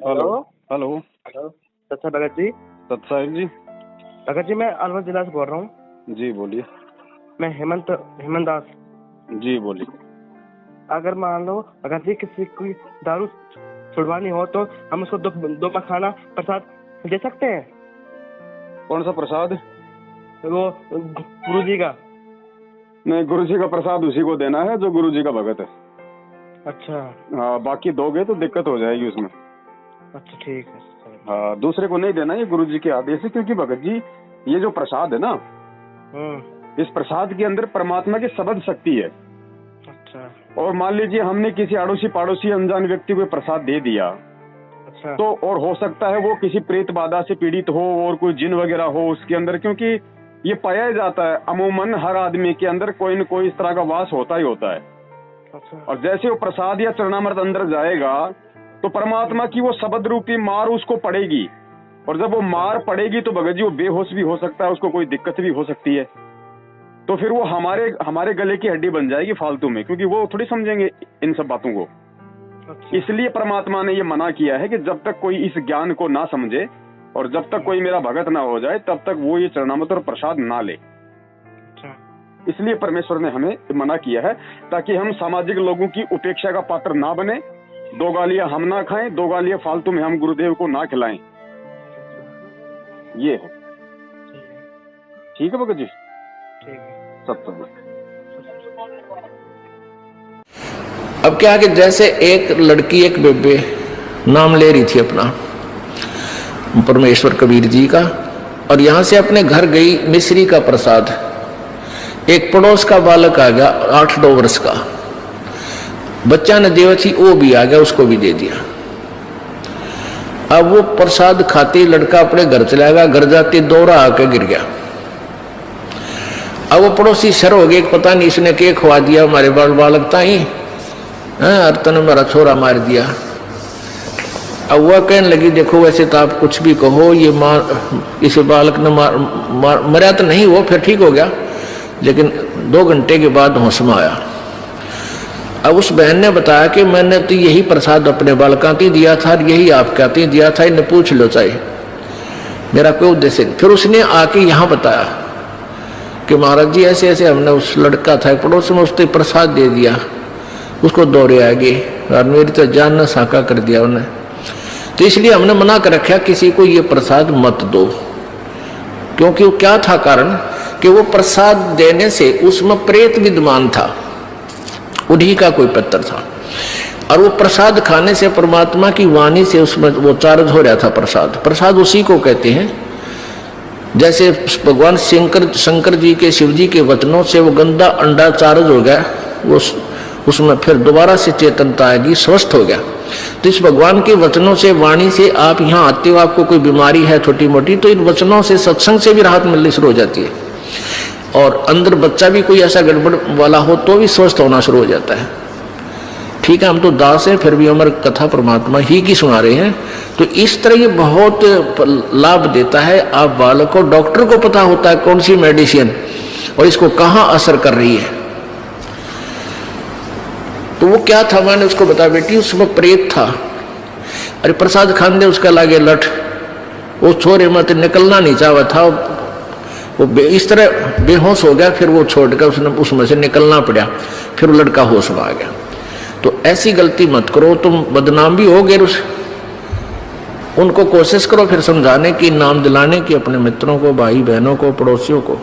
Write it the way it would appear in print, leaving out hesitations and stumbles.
Hello hello hello सत्सा Bhagat ji. सत्साहिब जी। भगत जी, मैं अलवर जिला से बोल रहा हूँ। जी बोलिए। मैं हेमंत दास। जी बोलिए। अगर मान लो भगत जी किसी कोई दारू छुड़वानी हो तो हम उसको दो मखाना प्रसाद दे सकते हैं। कौन सा प्रसाद? वो गुरु जी का। नहीं, गुरु जी का प्रसाद उसी को देना है जो गुरु जी का भगत है। अच्छा। हाँ, बाकी दोगे तो दिक्कत हो जाएगी उसमें। अच्छा ठीक है। हाँ, दूसरे को नहीं देना, ये गुरु जी के आदेश है। क्योंकि भगत जी, ये जो प्रसाद है ना, इस प्रसाद के अंदर परमात्मा की शब्द शक्ति है। अच्छा। और मान लीजिए हमने किसी अड़ोसी पड़ोसी अनजान व्यक्ति को प्रसाद दे दिया, अच्छा। तो और हो सकता है वो किसी प्रेत बाधा से पीड़ित हो और कोई जिन वगैरह हो उसके अंदर। क्योंकि ये पाया जाता है अमूमन हर आदमी के अंदर कोई न कोई इस तरह का वास होता ही होता है। अच्छा। और जैसे वो प्रसाद या चरणामृत अंदर जाएगा तो परमात्मा की वो शब्द रूपी मार उसको पड़ेगी। और जब वो मार पड़ेगी तो भगत जी वो बेहोश भी हो सकता है, उसको कोई दिक्कत भी हो सकती है। तो फिर वो हमारे गले की हड्डी बन जाएगी फालतू में, क्योंकि वो थोड़ी समझेंगे इन सब बातों को। अच्छा। इसलिए परमात्मा ने ये मना किया है कि जब तक कोई इस ज्ञान को ना समझे और जब तक कोई मेरा भगत ना हो जाए तब तक वो ये चरणामृत और प्रसाद ना ले। अच्छा। इसलिए परमेश्वर ने हमें मना किया है, ताकि हम सामाजिक लोगों की उपेक्षा का पात्र ना बने। दो गालियां हम ना खाएं, दो गालियां फालतू में हम गुरुदेव को ना खिलाएं। ये है। ठीक है भगत जी। ठीक है। सत्संग। अब क्या कि जैसे एक लड़की एक बेबे नाम ले रही थी अपना परमेश्वर कबीर जी का, और यहां से अपने घर गई मिश्री का प्रसाद। एक पड़ोस का बालक आ गया 8-9 वर्ष का, बच्चा ने देवथी वो भी आ गया, उसको भी दे दिया। अब वो प्रसाद खाते लड़का अपने घर चला गया, घर जाते दौरा आके गिर गया। अब वो पड़ोसी शर हो गए, पता नहीं इसने क्या खवा दिया हमारे बालक ताई, अर्तन मेरा छोरा मार दिया। अब वह कहने लगी देखो वैसे तो आप कुछ भी कहो, ये इस बालक ने मरा तो नहीं, वो फिर ठीक हो गया, लेकिन 2 घंटे के बाद होश में आया। अब उस बहन ने बताया कि मैंने तो यही प्रसाद अपने बालका ती दिया था, यही आप कहती दिया था, इन्हें पूछ लो चाहे मेरा कोई उद्देश्य। फिर उसने आके यहाँ बताया कि महाराज जी ऐसे ऐसे हमने उस लड़का था पड़ोस में, उसने प्रसाद दे दिया, उसको दौड़े आ गए और मेरी तो जान न साका कर दिया उन्हें। तो इसलिए हमने मना कर रखा किसी को ये प्रसाद मत दो। क्योंकि वो क्या था कारण कि वो प्रसाद देने से उसमें प्रेत विद्यमान था, उन्हीं का कोई पत्थर था, और वो प्रसाद खाने से परमात्मा की वाणी से उसमें वो चार्ज हो रहा था। प्रसाद उसी को कहते हैं। जैसे भगवान शंकर जी के शिव जी के वचनों से वो गंदा अंडा चार्ज हो गया, वो उसमें फिर दोबारा से चेतनता आएगी, स्वस्थ हो गया। तो इस भगवान के वचनों से वाणी से आप यहाँ आते हो, आपको कोई बीमारी है छोटी मोटी, तो इन वचनों से सत्संग से भी राहत मिलनी शुरू हो जाती है। और अंदर बच्चा भी कोई ऐसा गड़बड़ वाला हो तो भी स्वस्थ होना शुरू हो जाता है। ठीक है, हम तो दास हैं, फिर भी हमारी कथा परमात्मा ही की सुना रहे हैं। तो इस तरह ये बहुत लाभ देता है। आप बालक को, डॉक्टर को पता होता है कौन सी मेडिसिन और इसको कहाँ असर कर रही है। तो वो क्या था, मैंने उसको बताया बेटी उसमें प्रेत था। अरे प्रसाद खान दे उसका लागे लठ, वो छोरे मत निकलना नहीं चाहा था, वो इस तरह बेहोश हो गया। फिर वो छोड़कर उसने उसमें से निकलना पड़ा, फिर वो लड़का होश में आ गया। तो ऐसी गलती मत करो, तुम बदनाम भी हो गए। उनको कोशिश करो फिर समझाने की, नाम दिलाने की अपने मित्रों को, भाई बहनों को, पड़ोसियों को।